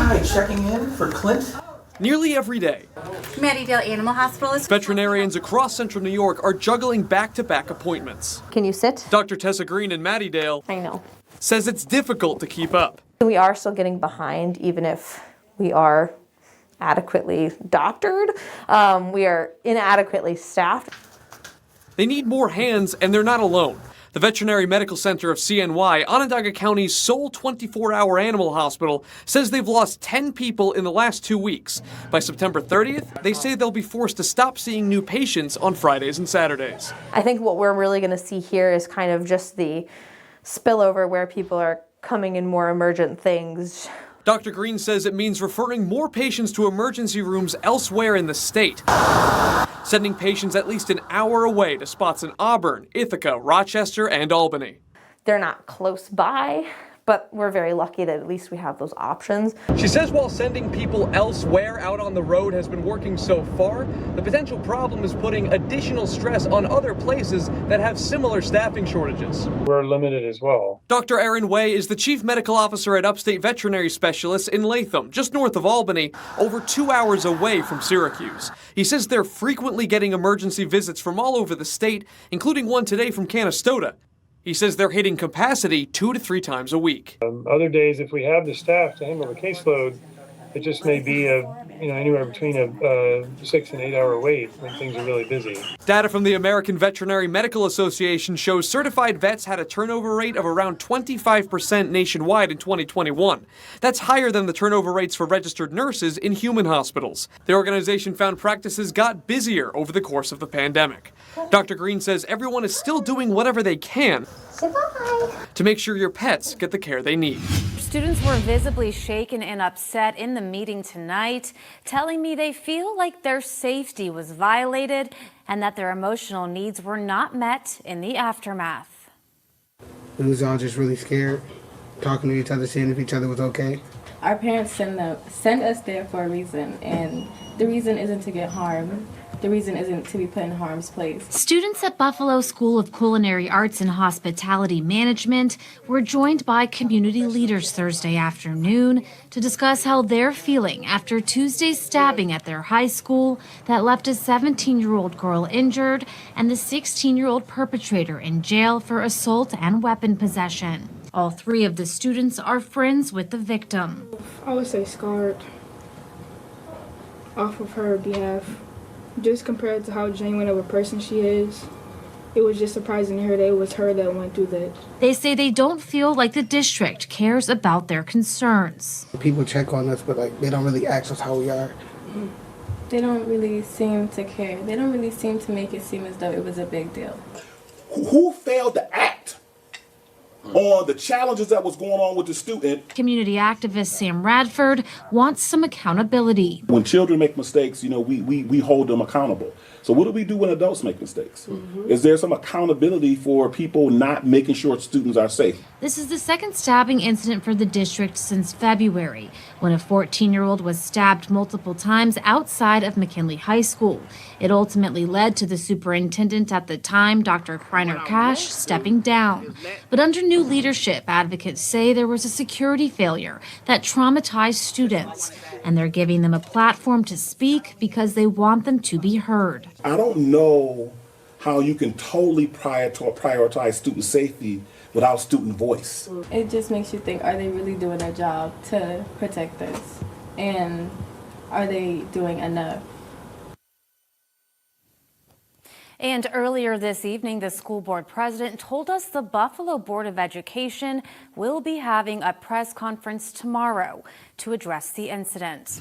Hi, checking in for Clint. Nearly every day, Mattydale Animal Hospital is... veterinarians across central New York are juggling back-to-back appointments. Can you sit? Dr. Tessa Green in Mattydale I know. says it's difficult to keep up. We are still getting behind, even if we are adequately doctored. We are inadequately staffed. They need more hands, and they're not alone. The Veterinary Medical Center of CNY, Onondaga County's sole 24-hour animal hospital, says they've lost 10 people in the last 2 weeks. By September 30th, they say they'll be forced to stop seeing new patients on Fridays and Saturdays. I think what we're really going to see here is kind of just the spillover where people are coming in more emergent things. Dr. Green says it means referring more patients to emergency rooms elsewhere in the state, sending patients at least an hour away to spots in Auburn, Ithaca, Rochester, and Albany. They're not close by, but we're very lucky that at least we have those options. She says while sending people elsewhere out on the road has been working so far, the potential problem is putting additional stress on other places that have similar staffing shortages. We're limited as well. Dr. Aaron Way is the chief medical officer at Upstate Veterinary Specialists in Latham, just north of Albany, over 2 hours away from Syracuse. He says they're frequently getting emergency visits from all over the state, including one today from Canastota. He says they're hitting capacity 2 to 3 times a week. Other days, if we have the staff to handle the caseload, it just may be anywhere between a 6 and 8 hour wait when things are really busy. Data from the American Veterinary Medical Association shows certified vets had a turnover rate of around 25% nationwide in 2021. That's higher than the turnover rates for registered nurses in human hospitals. The organization found practices got busier over the course of the pandemic. Dr. Green says everyone is still doing whatever they can to make sure your pets get the care they need. Students were visibly shaken and upset in the meeting tonight, telling me they feel like their safety was violated and that their emotional needs were not met in the aftermath. We was all just really scared, talking to each other, seeing if each other was okay. Our parents send us there for a reason, and the reason isn't to get harmed. The reason isn't to be put in harm's place. Students at Buffalo School of Culinary Arts and Hospitality Management were joined by community leaders Thursday afternoon to discuss how they're feeling after Tuesday's stabbing at their high school that left a 17-year-old girl injured and the 16-year-old perpetrator in jail for assault and weapon possession. All 3 of the students are friends with the victim. I would say scarred off of her behalf. Just compared to how genuine of a person she is, it was just surprising to hear that it was her that went through that. They say they don't feel like the district cares about their concerns. People check on us, but they don't really ask us how we are. They don't really seem to care. They don't really seem to make it seem as though it was a big deal. Who failed to act on the challenges that was going on with the student? Community activist Sam Radford wants some accountability. When children make mistakes, we hold them accountable. So what do we do when adults make mistakes? Is there some accountability for people not making sure students are safe? This is the second stabbing incident for the district since February, when a 14-year-old was stabbed multiple times outside of McKinley High School. It ultimately led to the superintendent at the time, Dr. Kreiner Cash, stepping down. But under new leadership, advocates say there was a security failure that traumatized students, and they're giving them a platform to speak because they want them to be heard. I don't know how you can totally prioritize student safety without student voice. It just makes you think, are they really doing their job to protect us? And are they doing enough? And earlier this evening, the school board president told us the Buffalo Board of Education will be having a press conference tomorrow to address the incident.